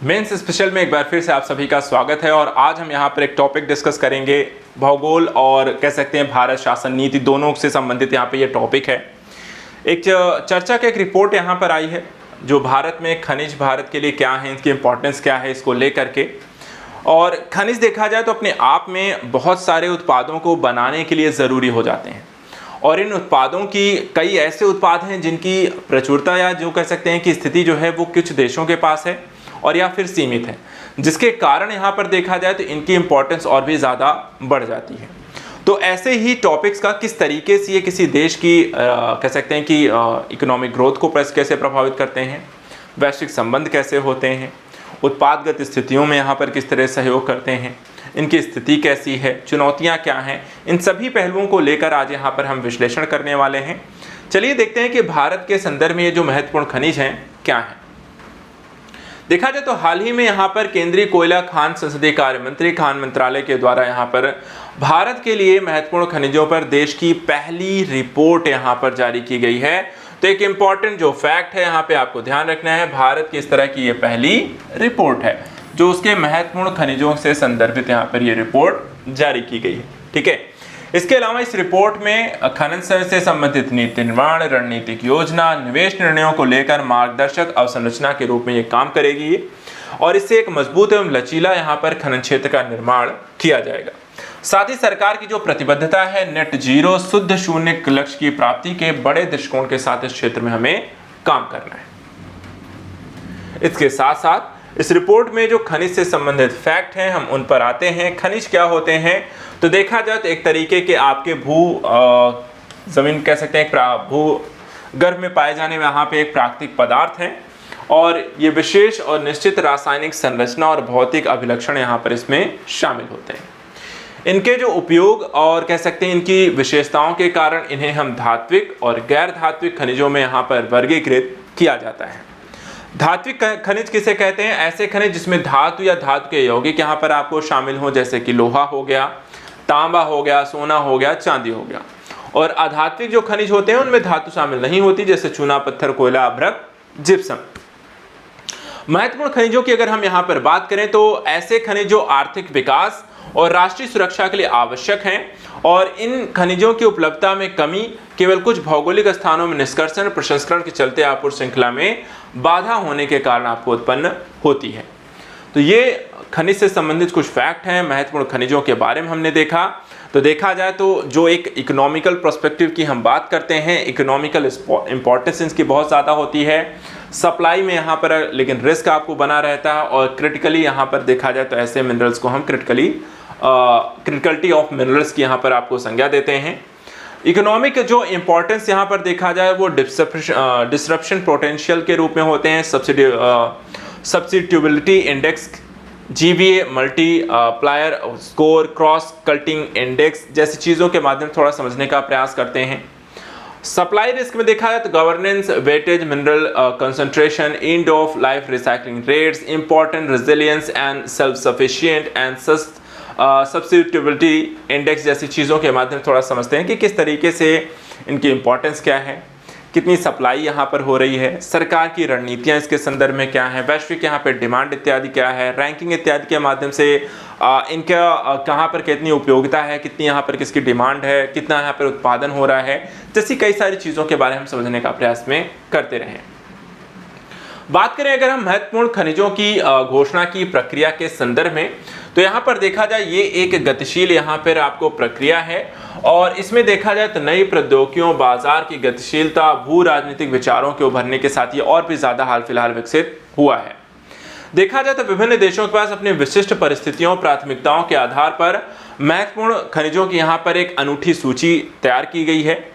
Mains special में एक बार फिर से आप सभी का स्वागत है और आज हम यहाँ पर एक टॉपिक डिस्कस करेंगे। भूगोल और कह सकते हैं भारत शासन नीति दोनों से संबंधित यहाँ पे ये टॉपिक है। एक चर्चा का एक रिपोर्ट यहाँ पर आई है जो भारत में खनिज भारत के लिए क्या है, इनकी इंपॉर्टेंस क्या है, इसको लेकर के। और खनिज देखा जाए तो अपने आप में बहुत सारे उत्पादों को बनाने के लिए ज़रूरी हो जाते हैं और इन उत्पादों की कई ऐसे उत्पाद हैं जिनकी प्रचुरता या जो कह सकते हैं कि स्थिति जो है वो कुछ देशों के पास है और या फिर सीमित है, जिसके कारण यहाँ पर देखा जाए तो इनकी इंपॉर्टेंस और भी ज़्यादा बढ़ जाती है। तो ऐसे ही टॉपिक्स का किस तरीके से ये किसी देश की कह सकते हैं कि इकोनॉमिक ग्रोथ को कैसे प्रभावित करते हैं, वैश्विक संबंध कैसे होते हैं, उत्पादगत स्थितियों में यहाँ पर किस तरह सहयोग करते हैं, इनकी स्थिति कैसी है, चुनौतियाँ क्या हैं, इन सभी पहलुओं को लेकर आज यहाँ पर हम विश्लेषण करने वाले हैं। चलिए देखते हैं कि भारत के संदर्भ में ये जो महत्वपूर्ण खनिज हैं क्या हैं। देखा जाए तो हाल ही में यहाँ पर केंद्रीय कोयला खान संसदीय कार्य मंत्री खान मंत्रालय के द्वारा यहाँ पर भारत के लिए महत्वपूर्ण खनिजों पर देश की पहली रिपोर्ट यहाँ पर जारी की गई है। तो एक इम्पॉर्टेंट जो फैक्ट है यहाँ पे आपको ध्यान रखना है, भारत की इस तरह की ये पहली रिपोर्ट है जो उसके महत्वपूर्ण खनिजों से संदर्भित यहाँ पर ये रिपोर्ट जारी की गई है। ठीक है, इसके अलावा इस रिपोर्ट में खनन से संबंधित नीति निर्माण, रणनीतिक योजना, निवेश निर्णयों को लेकर मार्गदर्शक अवसंरचना के रूप में ये काम करेगी और इससे एक मजबूत एवं लचीला यहाँ पर खनन क्षेत्र का निर्माण किया जाएगा। साथ ही सरकार की जो प्रतिबद्धता है नेट जीरो शुद्ध शून्य लक्ष्य की प्राप्ति के बड़े दृष्टिकोण के साथ इस क्षेत्र में हमें काम करना है। इसके साथ साथ इस रिपोर्ट में जो खनिज से संबंधित फैक्ट हैं हम उन पर आते हैं। खनिज क्या होते हैं, तो देखा जाए तो एक तरीके के आपके जमीन कह सकते हैं भूगर्भ में पाए जाने में यहाँ पे एक प्राकृतिक पदार्थ है और ये विशेष और निश्चित रासायनिक संरचना और भौतिक अभिलक्षण यहाँ पर इसमें शामिल होते हैं। इनके जो उपयोग और कह सकते हैं इनकी विशेषताओं के कारण इन्हें हम धात्विक और गैर धात्विक खनिजों में यहाँ पर वर्गीकृत किया जाता है। धात्विक खनिज किसे कहते हैं, ऐसे खनिज जिसमें धातु या धातु के यौगिक यहाँ पर आपको शामिल हो, जैसे कि लोहा हो गया, तांबा हो गया, सोना हो गया, चांदी हो गया। और अधात्विक जो खनिज होते हैं उनमें धातु शामिल नहीं होती, जैसे चूना पत्थर, कोयला, अभ्रक, जिप्सम। महत्वपूर्ण खनिजों की अगर हम यहाँ पर बात करें तो ऐसे खनिज जो आर्थिक विकास और राष्ट्रीय सुरक्षा के लिए आवश्यक हैं और इन खनिजों की उपलब्धता में कमी केवल कुछ भौगोलिक स्थानों में निष्कर्षण प्रसंस्करण के चलते आपूर्ति श्रृंखला में बाधा होने के कारण आपको उत्पन्न होती है। तो ये खनिज से संबंधित कुछ फैक्ट हैं महत्वपूर्ण खनिजों के बारे में हमने देखा। तो देखा जाए तो जो एक इकोनॉमिकल पर्सपेक्टिव की हम बात करते हैं, इकोनॉमिकल इंपॉर्टेंस इनकी बहुत ज़्यादा होती है सप्लाई में यहाँ पर, लेकिन रिस्क आपको बना रहता है। और क्रिटिकली यहाँ पर देखा जाए तो ऐसे मिनरल्स को हम क्रिटिकलिटी ऑफ मिनरल्स की यहाँ पर आपको संज्ञा देते हैं। इकोनॉमिक जो इंपॉर्टेंस यहाँ पर देखा जाए वो डिसरप्शन पोटेंशियल के रूप में होते हैं। Substitutability index, GVA, multiplier score, cross cutting index जैसी चीज़ों के माध्यम से थोड़ा समझने का प्रयास करते हैं। सप्लाई रिस्क में देखा जाए तो governance, weightage, mineral concentration, end of life recycling rates, important resilience and self sufficient and substitutability index जैसी चीज़ों के माध्यम से थोड़ा समझते हैं कि किस तरीके से इनकी इंपॉर्टेंस क्या है, कितनी सप्लाई यहाँ पर हो रही है, सरकार की रणनीतियाँ इसके संदर्भ में क्या है, वैश्विक यहाँ पे डिमांड इत्यादि क्या है, रैंकिंग इत्यादि के माध्यम से इनका कहाँ पर कितनी उपयोगिता है, कितनी यहाँ पर किसकी डिमांड है, कितना यहाँ पर उत्पादन हो रहा है, जैसी कई सारी चीज़ों के बारे में हम समझने का प्रयास में करते रहें। बात करें अगर हम महत्वपूर्ण खनिजों की घोषणा की प्रक्रिया के संदर्भ में, तो यहाँ पर देखा जाए ये एक गतिशील यहाँ पर आपको प्रक्रिया है और इसमें देखा जाए तो नई प्रौद्योगिकियों, बाजार की गतिशीलता, भू राजनीतिक विचारों के उभरने के साथ ये और भी ज़्यादा हाल फिलहाल विकसित हुआ है। देखा जाए तो विभिन्न देशों के पास अपनी विशिष्ट परिस्थितियों, प्राथमिकताओं के आधार पर महत्वपूर्ण खनिजों की यहाँ पर एक अनूठी सूची तैयार की गई है।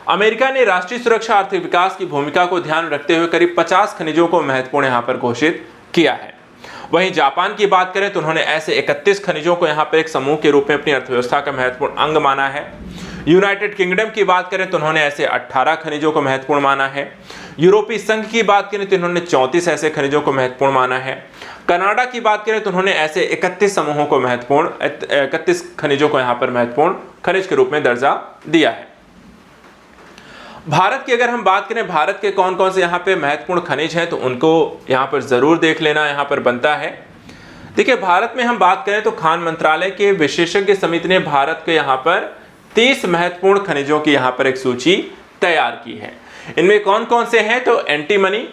अमेरिका ने राष्ट्रीय सुरक्षा, आर्थिक विकास की भूमिका को ध्यान रखते हुए करीब 50 खनिजों को महत्वपूर्ण यहाँ पर घोषित किया है। वहीं जापान की बात करें तो उन्होंने ऐसे 31 खनिजों को यहाँ पर एक समूह के रूप में अपनी अर्थव्यवस्था का महत्वपूर्ण अंग माना है। यूनाइटेड किंगडम की बात करें तो उन्होंने ऐसे 18 खनिजों को महत्वपूर्ण माना है। यूरोपीय संघ की बात करें तो इन्होंने 34 ऐसे खनिजों को महत्वपूर्ण माना है। कनाडा की बात करें तो उन्होंने ऐसे 31 समूहों को 31 खनिजों को यहाँ पर महत्वपूर्ण खनिज के रूप में दर्जा दिया है। भारत की अगर हम बात करें, भारत के कौन कौन से यहाँ पे महत्वपूर्ण खनिज हैं, तो उनको यहाँ पर ज़रूर देख लेना यहाँ पर बनता है। देखिए, भारत में हम बात करें तो खान मंत्रालय के विशेषज्ञ समिति ने भारत के यहाँ पर 30 महत्वपूर्ण खनिजों की यहाँ पर एक सूची तैयार की है। इनमें कौन कौन से हैं, तो antimony,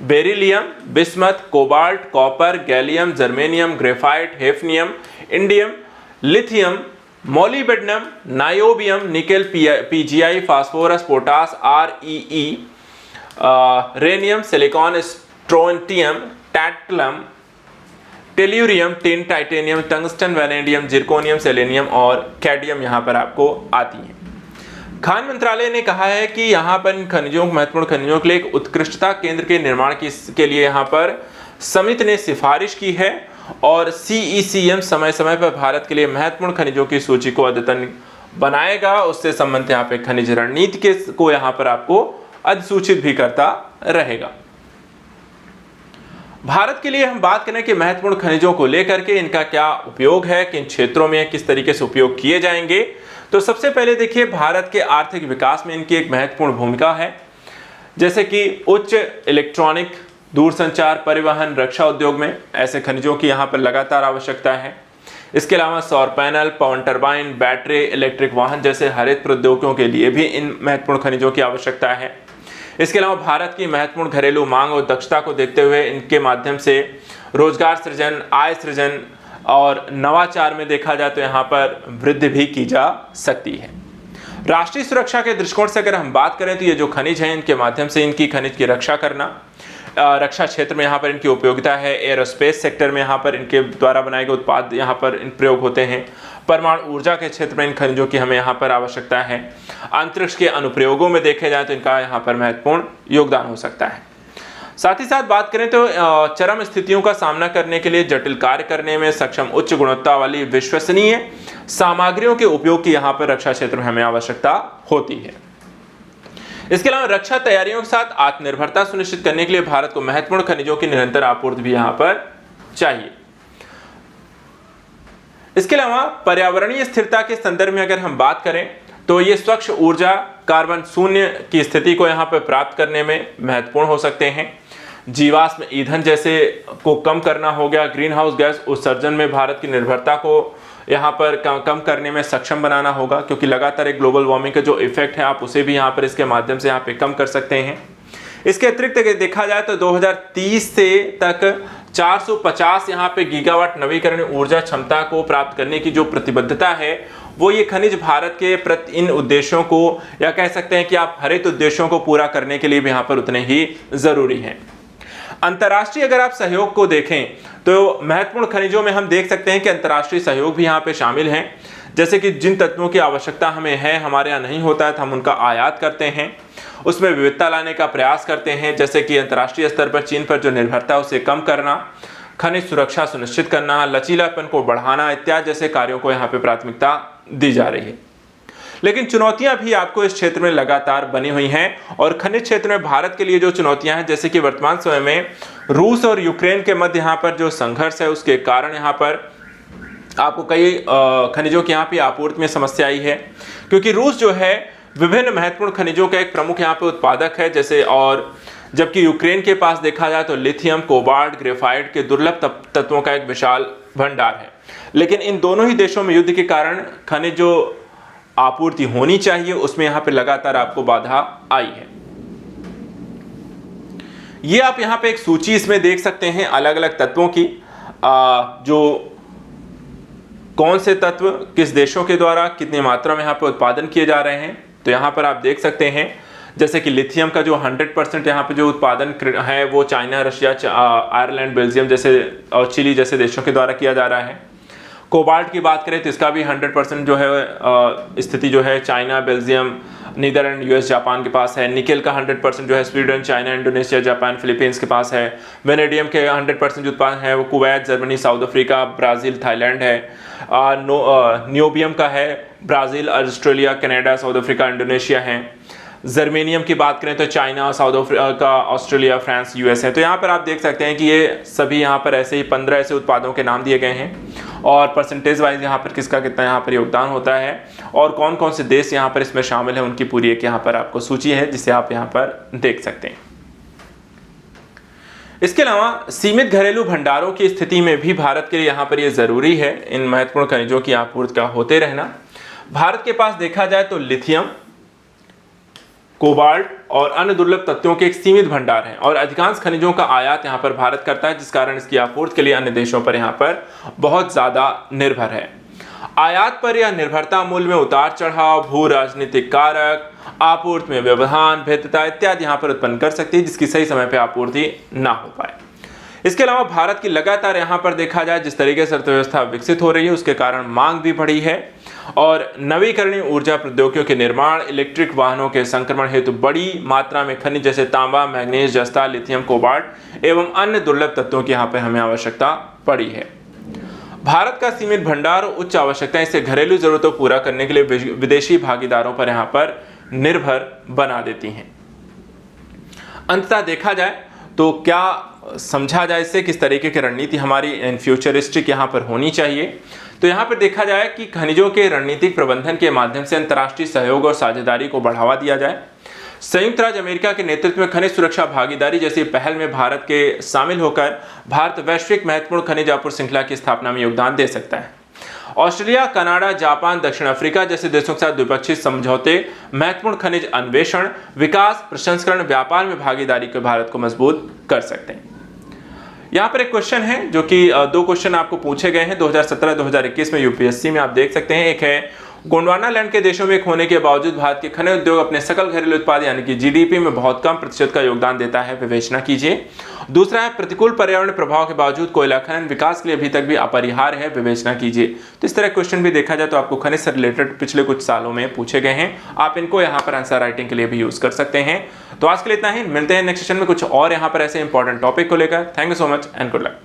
beryllium, bismuth, cobalt, copper, gallium, germanium, graphite, hafnium, indium, lithium, molybdenum, niobium, nickel, PGI, phosphorus, potash, REE, rhenium, silicon, strontium, tantalum, tellurium, tin, titanium, tungsten, vanadium, zirconium, selenium और कैडमियम यहाँ पर आपको आती हैं। खान मंत्रालय ने कहा है कि यहाँ पर इन खनिजों, महत्वपूर्ण खनिजों के लिए एक उत्कृष्टता केंद्र के निर्माण के लिए यहाँ पर समिति ने सिफारिश की है और CECM समय समय पर भारत के लिए महत्वपूर्ण खनिजों की सूची को अद्यतन बनाएगा। उससे संबंधित यहाँ पे खनिज रणनीति को यहाँ पर आपको अधिसूचित भी करता रहेगा। भारत के लिए हम बात करें कि महत्वपूर्ण खनिजों को लेकर के इनका क्या उपयोग है, किन क्षेत्रों में किस तरीके से उपयोग किए जाएंगे, तो सबसे पहले देखिए, भारत के आर्थिक विकास में इनकी एक महत्वपूर्ण भूमिका है। जैसे कि उच्च इलेक्ट्रॉनिक, दूरसंचार, परिवहन, रक्षा उद्योग में ऐसे खनिजों की यहाँ पर लगातार आवश्यकता है। इसके अलावा सौर पैनल, पवन टरबाइन, बैटरी, इलेक्ट्रिक वाहन जैसे हरित प्रौद्योगिकियों के लिए भी इन महत्वपूर्ण खनिजों की आवश्यकता है। इसके अलावा भारत की महत्वपूर्ण घरेलू मांग और दक्षता को देखते हुए इनके माध्यम से रोजगार सृजन, आय सृजन और नवाचार में देखा जाए तो यहाँ पर वृद्धि भी की जा सकती है। राष्ट्रीय सुरक्षा के दृष्टिकोण से अगर हम बात करें तो ये जो खनिज हैं, इनके माध्यम से इनकी खनिज की रक्षा करना, रक्षा क्षेत्र में यहाँ पर इनकी उपयोगिता है। एरोस्पेस सेक्टर में यहाँ पर इनके द्वारा बनाए गए उत्पाद यहाँ पर इन प्रयोग होते हैं। परमाणु ऊर्जा के क्षेत्र में इन खनिजों की हमें यहाँ पर आवश्यकता है। अंतरिक्ष के अनुप्रयोगों में देखे जाए तो इनका यहाँ पर महत्वपूर्ण योगदान हो सकता है। साथ ही साथ बात करें तो चरम स्थितियों का सामना करने के लिए जटिल कार्य करने में सक्षम उच्च गुणवत्ता वाली विश्वसनीय सामग्रियों के उपयोग की यहाँ पर रक्षा क्षेत्र में हमें आवश्यकता होती है। इसके अलावा रक्षा तैयारियों के साथ आत्मनिर्भरता सुनिश्चित करने के लिए भारत को महत्वपूर्ण खनिजों की निरंतर आपूर्ति भी यहाँ पर चाहिए। इसके अलावा पर्यावरणीय स्थिरता के संदर्भ में अगर हम बात करें तो ये स्वच्छ ऊर्जा, कार्बन शून्य की स्थिति को यहाँ पर प्राप्त करने में महत्वपूर्ण हो सकते हैं। जीवाश्म ईंधन जैसे को कम करना हो गया, ग्रीन हाउस गैस उत्सर्जन में भारत की निर्भरता को यहाँ पर कम करने में सक्षम बनाना होगा, क्योंकि लगातार एक ग्लोबल वार्मिंग का जो इफेक्ट है आप उसे भी यहाँ पर इसके माध्यम से यहाँ पे कम कर सकते हैं। इसके अतिरिक्त अगर देखा जाए तो 2030 से तक 450 यहाँ पे गीगावाट नवीकरणीय ऊर्जा क्षमता को प्राप्त करने की जो प्रतिबद्धता है वो ये खनिज भारत के प्रति इन उद्देश्यों को, या कह सकते हैं कि आप हरित उद्देश्यों को पूरा करने के लिए भी यहाँ पर उतने ही जरूरी हैं। अंतर्राष्ट्रीय अगर आप सहयोग को देखें तो महत्वपूर्ण खनिजों में हम देख सकते हैं कि अंतर्राष्ट्रीय सहयोग भी यहाँ पे शामिल हैं। जैसे कि जिन तत्वों की आवश्यकता हमें है, हमारे यहाँ नहीं होता है तो हम उनका आयात करते हैं, उसमें विविधता लाने का प्रयास करते हैं। जैसे कि अंतर्राष्ट्रीय स्तर पर चीन पर जो निर्भरता है उसे कम करना, खनिज सुरक्षा सुनिश्चित करना, लचीलापन को बढ़ाना इत्यादि जैसे कार्यों को यहाँ पे प्राथमिकता दी जा रही है। लेकिन चुनौतियां भी आपको इस क्षेत्र में लगातार बनी हुई हैं और खनिज क्षेत्र में भारत के लिए जो चुनौतियां हैं, जैसे कि वर्तमान समय में रूस और यूक्रेन के मध्य यहाँ पर जो संघर्ष है उसके कारण यहाँ पर आपको कई खनिजों की यहाँ पे आपूर्ति में समस्या आई है, क्योंकि रूस जो है विभिन्न महत्वपूर्ण खनिजों का एक प्रमुख यहाँ पे उत्पादक है। जैसे और जबकि यूक्रेन के पास देखा जाए तो लिथियम, कोबाल्ट, ग्रेफाइट के दुर्लभ तत्वों का एक विशाल भंडार है। लेकिन इन दोनों ही देशों में युद्ध के कारण खनिज जो आपूर्ति होनी चाहिए उसमें यहाँ पे लगातार आपको बाधा आई है। ये आप यहाँ पे एक सूची इसमें देख सकते हैं अलग अलग तत्वों की, जो कौन से तत्व किस देशों के द्वारा कितनी मात्रा में यहाँ पे उत्पादन किए जा रहे हैं। तो यहाँ पर आप देख सकते हैं जैसे कि लिथियम का जो 100% यहाँ पे जो उत्पादन है वो चाइना, रशिया, आयरलैंड, बेल्जियम जैसे और चिली जैसे देशों के द्वारा किया जा रहा है। कोबाल्ट की बात करें तो इसका भी 100% जो है स्थिति जो है China, Belgium, Netherlands, US, Japan के पास है। निकेल का 100% जो है Sweden, China, Indonesia, Japan, Philippines के पास है। वेनेडियम के 100% जो उत्पादन है वो Kuwait, Germany, south Africa, Brazil, Thailand है। नियोबियम का है Brazil, Australia, Canada, south Africa, Indonesia है। जर्मेनियम की बात करें तो China, south Africa, Australia, France, US है। तो यहाँ पर आप देख सकते हैं कि ये सभी यहाँ पर ऐसे ही 15 ऐसे उत्पादों के नाम दिए गए हैं और परसेंटेज वाइज यहाँ पर किसका कितना यहाँ पर योगदान होता है और कौन कौन से देश यहाँ पर इसमें शामिल है, उनकी पूरी एक यहाँ पर आपको सूची है जिसे आप यहाँ पर देख सकते हैं। इसके अलावा सीमित घरेलू भंडारों की स्थिति में भी भारत के लिए यहाँ पर ये जरूरी है इन महत्वपूर्ण खनिजों की आपूर्ति का होते रहना। भारत के पास देखा जाए तो लिथियम, कोबाल्ट और अन्य दुर्लभ तत्वों के एक सीमित भंडार हैं और अधिकांश खनिजों का आयात यहाँ पर भारत करता है, जिस कारण इसकी आपूर्ति के लिए अन्य देशों पर यहाँ पर बहुत ज्यादा निर्भर है। आयात पर यह निर्भरता मूल्य में उतार चढ़ाव, भू राजनीतिक कारक, आपूर्ति में व्यवधान, भेद्यता इत्यादि यहाँ पर उत्पन्न कर सकती है, जिसकी सही समय पर आपूर्ति ना हो पाए। इसके अलावा भारत की लगातार यहाँ पर देखा जाए जिस तरीके से अर्थव्यवस्था विकसित हो रही है उसके कारण मांग भी बढ़ी है और नवीकरणीय ऊर्जा प्रौद्योगिकियों के निर्माण, इलेक्ट्रिक वाहनों के संक्रमण हेतु बड़ी मात्रा में खनिज जैसे तांबा, मैग्नीज, जस्ता, लिथियम, कोबाल्ट एवं अन्य दुर्लभ तत्वों की यहाँ पर हमें आवश्यकता पड़ी है। भारत का सीमित भंडार और उच्च आवश्यकताएं इसे घरेलू जरूरतों को पूरा करने के लिए विदेशी भागीदारों पर यहाँ पर निर्भर बना देती हैं। अंततः देखा जाए तो क्या समझा जाए इससे किस तरीके की रणनीति हमारी इन फ्यूचरिस्टिक यहाँ पर होनी चाहिए, तो यहाँ पर देखा जाए कि खनिजों के रणनीतिक प्रबंधन के माध्यम से अंतर्राष्ट्रीय सहयोग और साझेदारी को बढ़ावा दिया जाए। संयुक्त राज्य अमेरिका के नेतृत्व में खनिज सुरक्षा भागीदारी जैसी पहल में भारत के शामिल होकर भारत वैश्विक महत्वपूर्ण खनिज आपूर्ति श्रृंखला की स्थापना में योगदान दे सकता है। ऑस्ट्रेलिया, कनाडा, जापान, दक्षिण अफ्रीका जैसे देशों के साथ द्विपक्षीय समझौते महत्वपूर्ण खनिज अन्वेषण, विकास, प्रसंस्करण, व्यापार में भागीदारी के भारत को मजबूत कर सकते हैं। यहाँ पर एक क्वेश्चन है जो कि दो क्वेश्चन आपको पूछे गए हैं 2017-2021 में यूपीएससी में, आप देख सकते हैं। एक है गोंडवाना लैंड के देशों में एक होने के बावजूद भारत के खनिज उद्योग अपने सकल घरेलू उत्पाद यानी कि जीडीपी में बहुत कम प्रतिशत का योगदान देता है, विवेचना कीजिए। दूसरा है प्रतिकूल पर्यावरण प्रभाव के बावजूद कोयला खनन विकास के लिए अभी तक भी अपरिहार्य है, विवेचना कीजिए। तो इस तरह क्वेश्चन भी देखा जाए तो आपको खनिज से रिलेटेड पिछले कुछ सालों में पूछे गए हैं, आप इनको यहाँ पर आंसर राइटिंग के लिए भी यूज कर सकते हैं। तो आज के लिए इतना ही, मिलते हैं नेक्स्ट सेशन में कुछ और यहाँ पर ऐसे इंपॉर्टेंट टॉपिक को लेकर। Thank you so much and good luck.